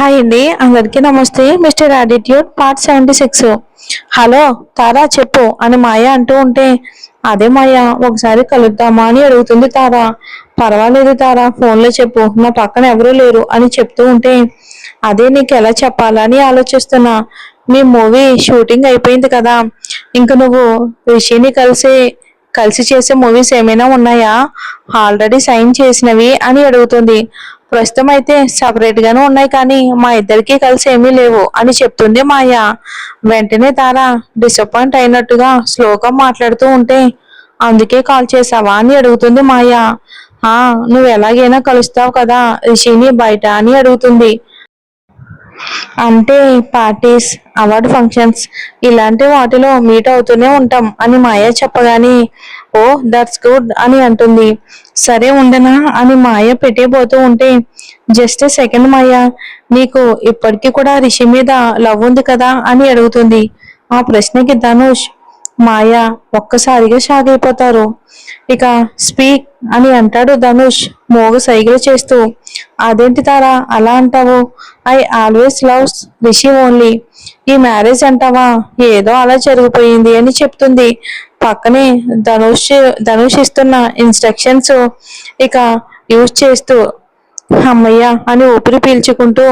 Hi అండి, అందరికీ నమస్తే. Mister attitude part 76. హలో తారా, చెప్పు అని మాయ అంటూ ఉంటే, అదే మాయ, ఒకసారి కలుద్దామా అని అడుగుతుంది తారా. పర్వాలేదు తారా, ఫోన్లో చెప్పు, నా పక్కన ఎవరూ లేరు అని చెప్తూ ఉంటే, అదే నీకు ఎలా చెప్పాలని ఆలోచిస్తున్నా. మీ మూవీ షూటింగ్ అయిపోయింది కదా, ఇంక నువ్వు రిషిని కలిసి చేసే మూవీస్ ఏమైనా ఉన్నాయా, ఆల్రెడీ సైన్ చేసినవి అని అడుగుతుంది. ప్రస్తుతం అయితే సపరేట్ గానే ఉన్నాయి, కానీ మా ఇద్దరికి కలిసి ఏమీ లేవు అని చెప్తుంది మాయ. వెంటనే తార డిసప్పాయింట్ అయినట్టుగా స్లోగా మాట్లాడుతూ ఉంటే, అందుకే కాల్ చేసావా అని అడుగుతుంది మాయ. ఆ, నువ్వు ఎలాగైనా కలుస్తావు కదా రిషిని బయట అని అడుగుతుంది. అంటే పార్టీస్, అవార్డు ఫంక్షన్స్ ఇలాంటి వాటిలో మీట్ అవుతూనే ఉంటాం అని మాయ చెప్పగానే, ఓ దట్స్ గుడ్ అని అంటుంది. సరే ఉండనా అని మాయ పెట్టేపోతూ ఉంటే, జస్ట్ సెకండ్ మాయ, నీకు ఇప్పటికీ కూడా రిషి మీద లవ్ ఉంది కదా అని అడుగుతుంది. ఆ ప్రశ్నకి ధనుష్, మాయ ఒక్కసారిగా షాక్ అయిపోతారు. ఇక స్పీక్ అని అంటాడు ధనుష్ మోగ సైగలు చేస్తూ. అదేంటి తారా అలా అంటావు, I always loves Rishi only. ఈ మ్యారేజ్ అంటావా, ఏదో అలా జరిగిపోయింది అని చెప్తుంది. పక్కనే ధనుష్ ఇస్తున్న ఇన్స్ట్రక్షన్స్ ఇక యూజ్ చేస్తూ, అమ్మయ్య అని ఊపిరి పీల్చుకుంటూ,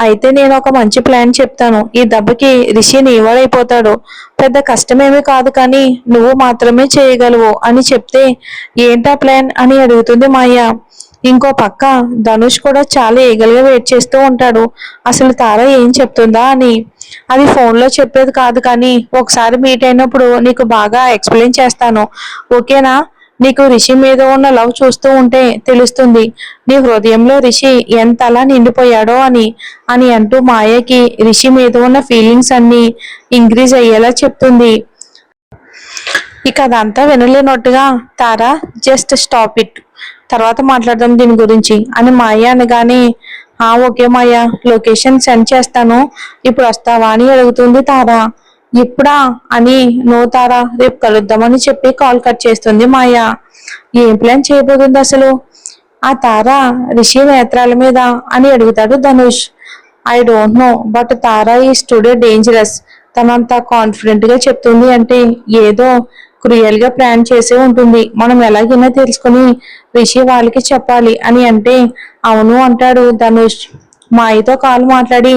అయితే నేను ఒక మంచి ప్లాన్ చెప్తాను, ఈ దెబ్బకి రిషి నీవాడైపోతాడు, పెద్ద కష్టమేమీ కాదు, కానీ నువ్వు మాత్రమే చేయగలవు అని చెప్తే, ఏంటా ప్లాన్ అని అడుగుతుంది మాయ. ఇంకో పక్క ధనుష్ కూడా చాలా ఈగలుగా వెయిట్ చేస్తూ ఉంటాడు, అసలు తార ఏం చెప్తుందా అని. అది ఫోన్లో చెప్పేది కాదు, కానీ ఒకసారి మీట్ అయినప్పుడు నీకు బాగా ఎక్స్ప్లెయిన్ చేస్తాను, ఓకేనా. నీకు రిషి మీద ఉన్న లవ్ చూస్తూ ఉంటే తెలుస్తుంది, నీ హృదయంలో రిషి ఎంత అలా నిండిపోయాడో అని అని అంటూ మాయకి రిషి మీద ఉన్న ఫీలింగ్స్ అన్ని ఇంక్రీజ్ అయ్యేలా చెప్తుంది. ఇక అదంతా వినలేనట్టుగా, తారా జస్ట్ స్టాప్ ఇట్, తర్వాత మాట్లాడదాం దీని గురించి అని మాయ అనగానే, ఓకే మాయ, లొకేషన్ సెండ్ చేస్తాను, ఇప్పుడు వస్తావా అని అడుగుతుంది తారా. ఇప్పుడా అని, నో తారా, రేపు కలుద్దామని చెప్పి కాల్ కట్ చేస్తుంది మాయ. ఏం ప్లాన్ చేయబోతుంది అసలు ఆ తారా రిషి నేత్రాల మీద అని అడుగుతాడు Dhanush. I don't know, but Tara ఈ టుడే డేంజరస్. తనంత కాన్ఫిడెంట్ గా చెప్తుంది అంటే ఏదో క్రియల్ గా ప్లాన్ చేసే ఉంటుంది. మనం ఎలాగైనా తెలుసుకుని రిషి వాళ్ళకి చెప్పాలి అని అంటే, అవును అంటాడు ధనుష్. మాయతో కాల్ మాట్లాడి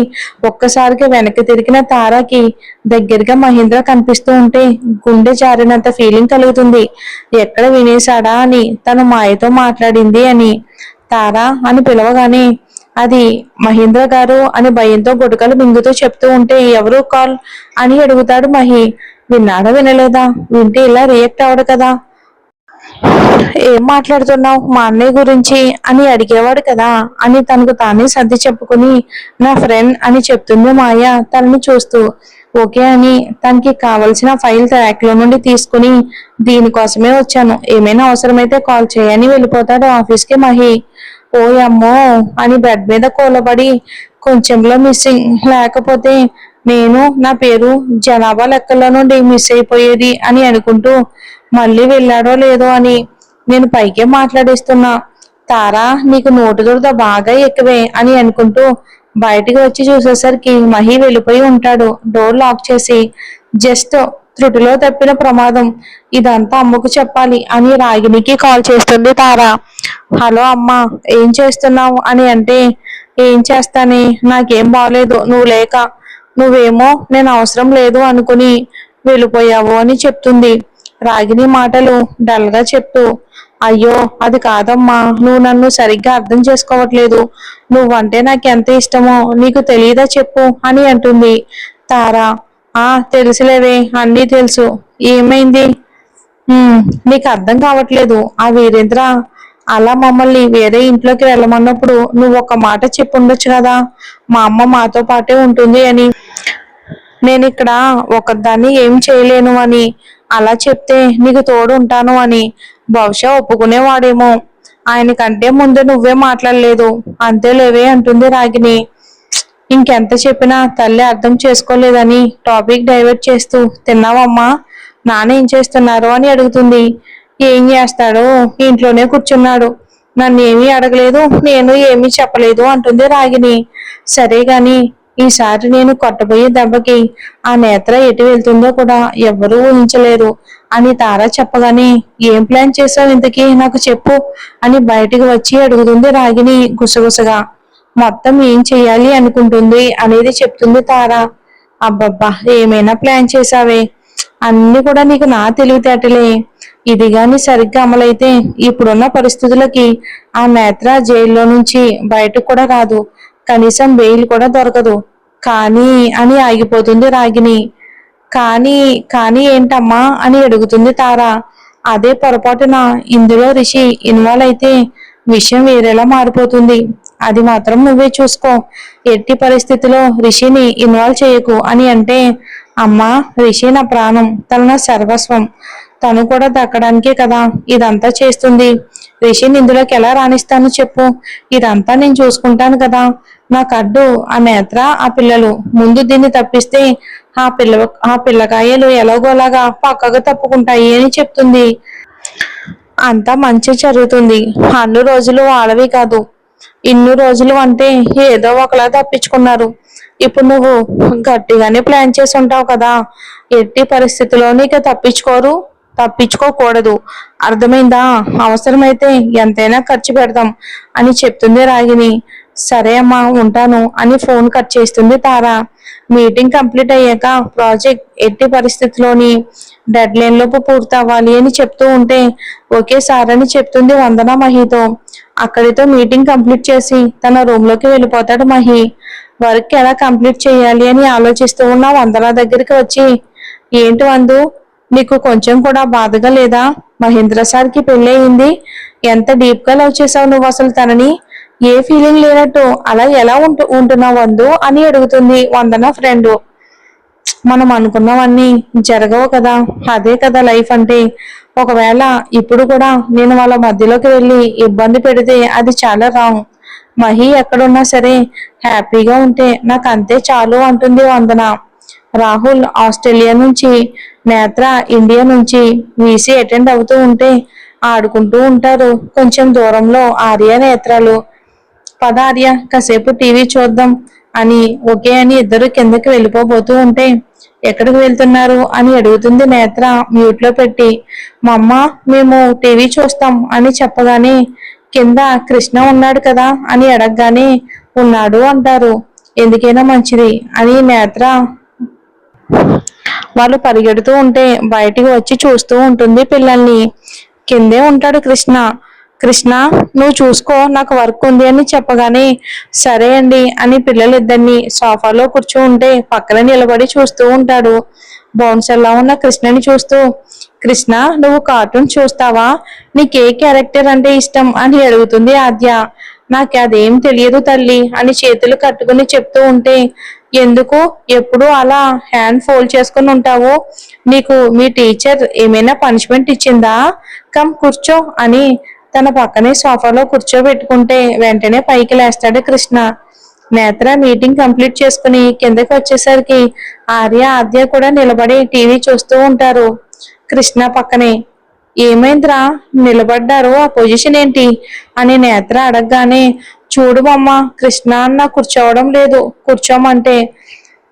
ఒక్కసారిగా వెనక్కి తిరిగిన తారాకి దగ్గరగా మహేంద్ర కనిపిస్తూ ఉంటే గుండె జారినంత ఫీలింగ్ కలుగుతుంది. ఎక్కడ వినేశాడా అని, తను మాయతో మాట్లాడింది అని. తారా అని పిలవగానే, అది మహేంద్ర గారు అని భయంతో గుటకలు మింగుతూ చెప్తూ ఉంటే, ఎవరు కాల్ అని అడుగుతాడు మహి. విన్నాడా వినలేదా, వింటే ఇలా రియాక్ట్ అవడు కదా. ఏం మాట్లాడుతున్నావు మా అన్నయ్య గురించి అని అడిగేవాడు కదా అని తనకు తానే సర్ది చెప్పుకుని, నా ఫ్రెండ్ అని చెప్తుంది మాయ తనని చూస్తూ. ఓకే అని తనకి కావలసిన ఫైల్ ట్రాక్ లో నుండి తీసుకుని, దీనికోసమే వచ్చాను, ఏమైనా అవసరమైతే కాల్ చేయని వెళ్ళిపోతాడు ఆఫీస్కి మహి. ఓ అమ్మో అని బెడ్ మీద కూలబడి, కొంచెంలో మిస్సింగ్, లేకపోతే నేను నా పేరు జనాభా లెక్కల్లో నుండి మిస్ అయిపోయేది అని అనుకుంటూ, మళ్ళీ వెళ్ళాడో లేదో అని నేను పైకే మాట్లాడిస్తున్నా, తారా నీకు నోటు దురద బాగా ఎక్కువే అని అనుకుంటూ బయటికి వచ్చి చూసేసరికి మహి వెళ్ళిపోయి ఉంటాడు డోర్ లాక్ చేసి. జస్ట్ త్రుటిలో తప్పిన ప్రమాదం, ఇదంతా అమ్మకు చెప్పాలి అని రాగినికి కాల్ చేస్తుంది తారా. హలో అమ్మా, ఏం చేస్తున్నావు అని అంటే, ఏం చేస్తానే, నాకేం బాగలేదు, నువ్వు లేక, నువ్వేమో నేను అవసరం లేదు అనుకుని వెళ్ళిపోయావు అని చెప్తుంది. రాగిని మాటలు డల్ గా చెప్తూ, అయ్యో అది కాదమ్మా, నువ్వు నన్ను సరిగ్గా అర్థం చేసుకోవట్లేదు, నువ్వంటే నాకు ఎంత ఇష్టమో నీకు తెలియదా చెప్పు అని అంటుంది. తారా, తెలుసులేవే, అన్నీ తెలుసు, ఏమైంది, నీకు అర్థం కావట్లేదు, ఆ వీరేంద్ర అలా మమ్మల్ని వేరే ఇంట్లోకి వెళ్ళమన్నప్పుడు నువ్వు ఒక మాట చెప్పుండొచ్చు కదా, మా అమ్మ మాతో పాటే ఉంటుంది అని. నేను ఇక్కడ ఒకదాన్ని ఏం చేయలేను అని అలా చెప్తే నీకు తోడు ఉంటాను అని. బహుశా ఒప్పుకునేవాడేమో, ఆయన కంటే ముందు నువ్వే మాట్లాడలేదు, అంతేలేవే అంటుంది రాగిని. ఇంకెంత చెప్పినా తల్లి అర్థం చేసుకోలేదని టాపిక్ డైవర్ట్ చేస్తూ, తిన్నావమ్మా, నాన్న ఏం చేస్తున్నారు అని అడుగుతుంది. ఏం చేస్తాడో, ఇంట్లోనే కూర్చున్నాడు, నన్ను ఏమీ అడగలేదు, నేను ఏమీ చెప్పలేదు అంటుంది రాగిని. సరే గాని ఈసారి నేను కొట్టబోయే దెబ్బకి ఆ నేత్ర ఎటు వెళ్తుందో కూడా ఎవ్వరూ ఊహించలేరు అని తార చెప్పగానే, ఏం ప్లాన్ చేసావు ఇంతకీ నాకు చెప్పు అని బయటికి వచ్చి అడుగుతుంది రాగిని గుసగుసగా. మొత్తం ఏం చెయ్యాలి అనుకుంటుంది అనేది చెప్తుంది తార. అబ్బబ్బా, ఏమైనా ప్లాన్ చేసావే, అన్ని కూడా నీకు నా తెలివితేటలే. ఇది గాని సరిగ్గా అమలైతే ఇప్పుడున్న పరిస్థితులకి ఆ నేత్ర జైల్లో నుంచి బయటకు కూడా రాదు, కనీసం బెయిల్ కూడా దొరకదు. కానీ అని ఆగిపోతుంది రాగిని. కానీ కానీ ఏంటమ్మా అని అడుగుతుంది తార. అదే పొరపాటున ఇందులో రిషి ఇన్వాల్వ్ అయితే విషయం వేరేలా మారిపోతుంది. అది మాత్రం నువ్వే చూసుకో. ఎట్టి పరిస్థితిలో రిషిని ఇన్వాల్వ్ చేయకు అని అంటే, అమ్మా, రిషి నా ప్రాణం, తన నా సర్వస్వం. తను కూడా దక్కడానికే కదా ఇదంతా చేస్తుంది. రిషిని ఇందులోకి ఎలా రాణిస్తాను చెప్పు? ఇదంతా నేను చూసుకుంటాను కదా. నాకు అడ్డు ఆ నేత్ర, ఆ పిల్లలు. ముందు దీన్ని తప్పిస్తే ఆ పిల్లకాయలు ఎలాగోలాగా పక్కగా తప్పుకుంటాయి అని చెప్తుంది. అంతా మంచి జరుగుతుంది. అన్ని రోజులు వాళ్ళవి కాదు. ఇన్ని రోజులు అంటే ఏదో ఒకలా తప్పించుకున్నారు. ఇప్పుడు నువ్వు గట్టిగానే ప్లాన్ చేసి ఉంటావు కదా. ఎట్టి పరిస్థితిలోనూ ఇక తప్పించుకోకూడదు. అర్థమైందా? అవసరమైతే ఎంతైనా ఖర్చు పెడదాం అని చెప్తుంది రాగిని. సరే అమ్మా, ఉంటాను అని ఫోన్ కట్ చేస్తుంది తార. మీటింగ్ కంప్లీట్ అయ్యాక ప్రాజెక్ట్ ఎట్టి పరిస్థితిలోని డెడ్ లైన్ లోపు పూర్తి అవ్వాలి అని చెప్తూ ఉంటే, ఓకే సార్ అని చెప్తుంది వందన మహితో. అక్కడితో మీటింగ్ కంప్లీట్ చేసి తన రూమ్ లోకి వెళ్ళిపోతాడు మహి. వర్క్ ఎలా కంప్లీట్ చేయాలి అని ఆలోచిస్తూ ఉన్న వందన దగ్గరికి వచ్చి, ఏంటి వందు, నీకు కొంచెం కూడా బాధగా లేదా? మహేంద్ర సార్కి పెళ్లి అయింది. ఎంత డీప్ గా లవ్ చేసావు నువ్వు అసలు తనని. ఏ ఫీలింగ్ లేనట్టు అలా ఎలా ఉంటున్నావు వందు అని అడుగుతుంది వందన ఫ్రెండ్. మనం అనుకున్నవన్నీ జరగవు కదా, అదే కదా లైఫ్ అంటే. ఒకవేళ ఇప్పుడు కూడా నేను వాళ్ళ మధ్యలోకి వెళ్ళి ఇబ్బంది పెడితే అది చాలా రాంగ్. మహి ఎక్కడున్నా సరే హ్యాపీగా ఉంటే నాకు అంతే చాలు అంటుంది వందన. రాహుల్ ఆస్ట్రేలియా నుంచి, నేత్ర ఇండియా నుంచి వీసీ అటెండ్ అవుతూ ఉంటే ఆడుకుంటూ ఉంటారు కొంచెం దూరంలో ఆర్య నేత్రాలు. పద ఆర్య, కాసేపు టీవీ చూద్దాం అని ఓకే అని ఇద్దరు కిందకి వెళ్ళిపోబోతూ ఉంటే, ఎక్కడికి వెళ్తున్నారు అని అడుగుతుంది నేత్ర మ్యూట్ లో పెట్టి. మా అమ్మ, మేము టీవీ చూస్తాం అని చెప్పగానే, కింద కృష్ణ ఉన్నాడు కదా అని అడగగానే, ఉన్నాడు అంటారు. ఎందుకైనా మంచిది అని నేత్ర వాళ్ళు పరిగెడుతూ ఉంటే బయటికి వచ్చి చూస్తూ ఉంటుంది పిల్లల్ని. కిందే ఉంటాడు కృష్ణ. కృష్ణ, నువ్వు చూసుకో, నాకు వర్క్ ఉంది అని చెప్పగానే, సరే అండి అని పిల్లలిద్దరిని సోఫాలో కూర్చుంటే పక్కన నిలబడి చూస్తూ ఉంటాడు. బౌన్సర్లా ఉన్న కృష్ణని చూస్తూ, కృష్ణ, నువ్వు కార్టూన్ చూస్తావా? నీకే క్యారెక్టర్ అంటే ఇష్టం అని అడుగుతుంది ఆద్య. నాకు అదేం తెలియదు తల్లి అని చేతులు కట్టుకుని చెప్తూ ఉంటే, ఎందుకు ఎప్పుడు అలా హ్యాండ్ ఫోల్డ్ చేసుకుని ఉంటావు? నీకు మీ టీచర్ ఏమైనా పనిష్మెంట్ ఇచ్చిందా? కమ్ కూర్చో అని తన పక్కనే సోఫాలో కూర్చోబెట్టుకుంటే వెంటనే పైకి లేస్తాడు కృష్ణ. నేత్ర మీటింగ్ కంప్లీట్ చేసుకుని కిందకి వచ్చేసరికి ఆర్య ఆద్య కూడా నిలబడి టీవీ చూస్తూ ఉంటారు కృష్ణ పక్కనే. ఏమైందిరా నిలబడ్డారు, ఆ పొజిషన్ ఏంటి అని నేత్ర అడగగానే, చూడు మమ్మ, కృష్ణ అన్న కూర్చోవడం లేదు, కూర్చోమంటే.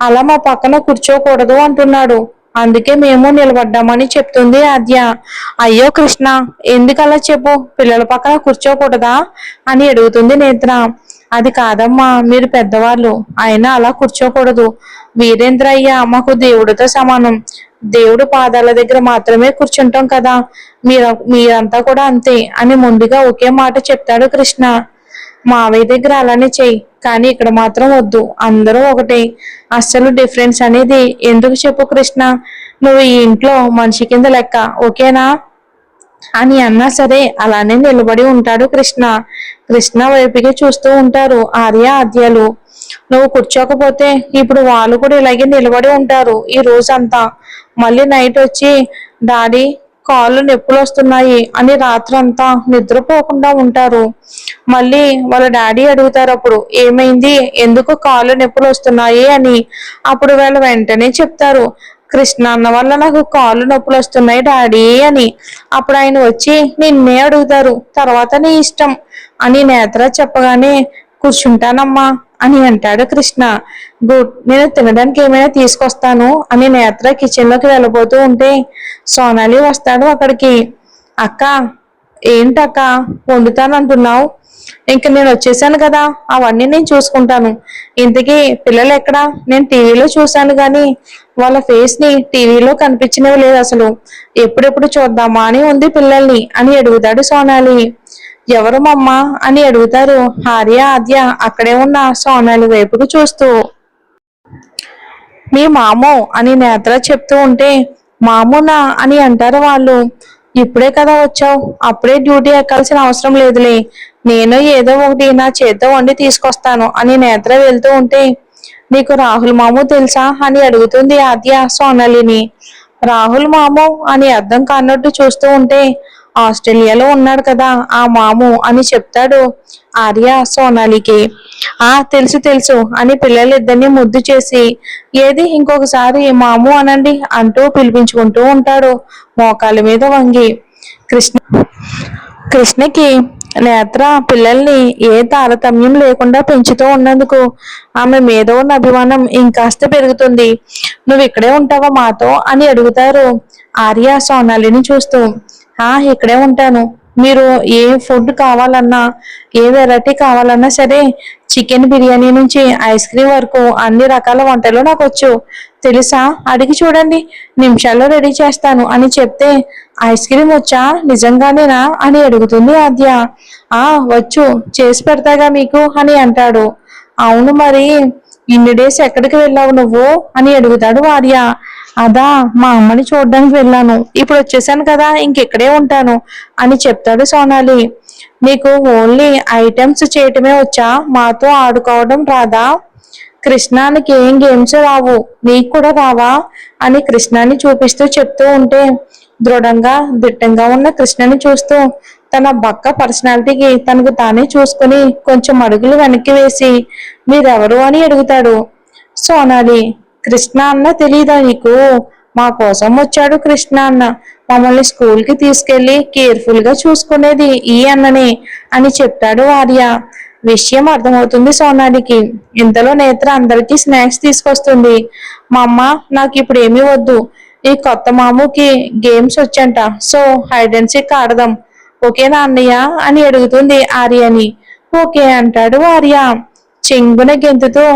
అలా మా పక్కన కూర్చోకూడదు అంటున్నాడు, అందుకే మేము నిలబడ్డామని చెప్తుంది ఆద్య. అయ్యో కృష్ణ, ఎందుకలా చెప్పు, పిల్లల పక్కన కూర్చోకూడదా అని అడుగుతుంది నేత్ర. అది కాదమ్మా, మీరు పెద్దవాళ్ళు, అయినా అలా కూర్చోకూడదు. వీరేంద్ర అయ్య మాకు దేవుడితో సమానం. దేవుడు పాదాల దగ్గర మాత్రమే కూర్చుంటాం కదా, మీరంతా కూడా అంతే అని ముందుగా ఒకే మాట చెప్తాడు కృష్ణ. మావయ్య దగ్గర అలానే చెయ్యి, కానీ ఇక్కడ మాత్రం వద్దు, అందరూ ఒకటే. అస్సలు డిఫరెన్స్ అనేది ఎందుకు చెప్పు కృష్ణ, నువ్వు ఈ ఇంట్లో మనిషి కింద లెక్క, ఓకేనా అని అన్నా సరే అలానే నిలబడి ఉంటాడు కృష్ణ. కృష్ణ వైపుకి చూస్తూ ఉంటారు ఆర్య ఆద్యాలు. నువ్వు కూర్చోకపోతే ఇప్పుడు వాళ్ళు కూడా ఇలాగే నిలబడి ఉంటారు ఈ రోజంతా. మళ్ళీ నైట్ వచ్చి, డాడీ కాళ్ళు నొప్పులు వస్తున్నాయి అని రాత్రంతా నిద్రపోకుండా ఉంటారు. మళ్ళీ వాళ్ళ డాడీ అడుగుతారు అప్పుడు, ఏమైంది, ఎందుకు కాళ్ళు నొప్పులు వస్తున్నాయి అని. అప్పుడు వాళ్ళు వెంటనే చెప్తారు, కృష్ణ అన్న వల్ల నాకు కాళ్ళు నొప్పులు వస్తున్నాయి డాడీ అని. అప్పుడు ఆయన వచ్చి నిన్నే అడుగుతారు, తర్వాత నీ ఇష్టం అని నేత్ర చెప్పగానే కూర్చుంటానమ్మా అని అంటాడు కృష్ణ. గుడ్, నేను తినడానికి ఏమైనా తీసుకొస్తాను అని నేత్ర కిచెన్ లోకి వెళ్ళబోతూ ఉంటే సోనాలి వస్తాడు అక్కడికి. అక్క, ఏంటక్క వండుతానంటున్నావు? ఇంక నేను వచ్చేసాను కదా, అవన్నీ నేను చూసుకుంటాను. ఇంతకీ పిల్లలు ఎక్కడా? నేను టీవీలో చూశాను గాని వాళ్ళ ఫేస్ ని టీవీలో కనిపించినవి లేదు అసలు. ఎప్పుడెప్పుడు చూద్దామా అని ఉంది పిల్లల్ని అని అడుగుతాడు సోనాలి. ఎవరు మమ్మ అని అడుగుతారు హార్య ఆద్య అక్కడే ఉన్న సోనాలి వైపుకు చూస్తూ. మీ మామో అని నేత్ర చెప్తూ ఉంటే మామూనా అని అంటారు వాళ్ళు. ఇప్పుడే కదా వచ్చావు, అప్పుడే డ్యూటీ ఎక్కాల్సిన అవసరం లేదులే, నేను ఏదో ఒకటి నా చేత్తో వండి తీసుకొస్తాను అని నేత్ర వెళ్తూ ఉంటే నీకు రాహుల్ మాము తెలుసా అని అడుగుతుంది ఆద్య సోనాలిని. రాహుల్ మాము అని అర్థం కానట్టు చూస్తూ ఉంటే ఆస్ట్రేలియాలో ఉన్నాడు కదా ఆ మాము అని చెప్తాడు ఆర్య సోనాలికి. తెలుసు తెలుసు అని పిల్లలిద్దరిని ముద్దు చేసి ఏది ఇంకొకసారి మాము అనండి అంటూ పిలిపించుకుంటూ ఉంటాడు మోకాళ్ళ మీద వంగి. కృష్ణ కృష్ణకి నేత్ర పిల్లల్ని ఏ తారతమ్యం లేకుండా పెంచుతూ ఉన్నందుకు ఆమె మీద ఉన్న అభిమానం ఇంకాస్త పెరుగుతుంది. నువ్వు ఇక్కడే ఉంటావా మాతో అని అడుగుతారు ఆర్య సోనాలిని చూస్తూ. ఇక్కడే ఉంటాను. మీరు ఏ ఫుడ్ కావాలన్నా, ఏ వెరైటీ కావాలన్నా సరే, చికెన్ బిర్యానీ నుంచి ఐస్ క్రీమ్ వరకు అన్ని రకాల వంటలు నాకు వచ్చు తెలుసా, అడిగి చూడండి, నిమిషాల్లో రెడీ చేస్తాను అని చెప్తే ఐస్ క్రీమ్ వచ్చా నిజంగానేనా అని అడుగుతుంది ఆద్య. వచ్చు, చేసి పెడతాగా మీకు అని అంటాడు. అవును, మరి ఇన్ని డేస్ ఎక్కడికి వెళ్ళావు నువ్వు అని అడుగుతాడు ఆర్య. అదా, మా అమ్మని చూడడానికి వెళ్ళాను, ఇప్పుడు వచ్చేసాను కదా ఇంకెక్కడే ఉంటాను అని చెప్తాడు సోనాలి. నీకు ఓన్లీ ఐటమ్స్ చేయటమే వచ్చా, మాతో ఆడుకోవడం రాదా? కృష్ణానికి ఏం గేమ్స్ రావు, నీకు కూడా రావా అని కృష్ణాని చూపిస్తూ చెప్తూ ఉంటే దృఢంగా దిట్టంగా ఉన్న కృష్ణని చూస్తూ తన బక్క పర్సనాలిటీకి తనకు తానే చూసుకుని కొంచెం అడుగులు వెనక్కి వేసి మీరెవరు అని అడుగుతాడు సోనాలి. కృష్ణ అన్న తెలీదా నీకు? మా కోసం వచ్చాడు కృష్ణ అన్న, మమ్మల్ని స్కూల్ కి తీసుకెళ్లి కేర్ఫుల్ గా చూసుకునేది ఈ అన్ననే అని చెప్తాడు ఆర్య. విషయం అర్థమవుతుంది సోనాలికి. ఇంతలో నేత్ర అందరికీ స్నాక్స్ తీసుకొస్తుంది. మా అమ్మ, నాకు ఇప్పుడు ఏమీ వద్దు, ఈ కొత్త మామూకి గేమ్స్ వచ్చంట, సో హైడ్ అండ్ సీక్ ఆడదాం, ఓకేనా అన్నయ్య అని అడుగుతుంది ఆర్యని. ఓకే అంటాడు ఆర్య. చెంగున గెంతుతూ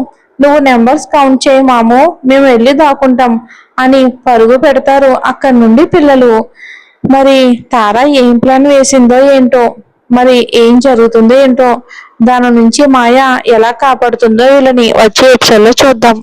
నువ్వు నెంబర్స్ కౌంట్ చేయి మాము, మేము వెళ్ళి దాక్కుంటాం అని పరుగు పెడతారు అక్కడి నుండి పిల్లలు. మరి తారా ఏం ప్లాన్ వేసిందో ఏంటో, మరి ఏం జరుగుతుందో ఏంటో, దాని నుంచి మాయ ఎలా కాపాడుతుందో వీళ్ళని వచ్చే ఎపిసోడ్లో చూద్దాం.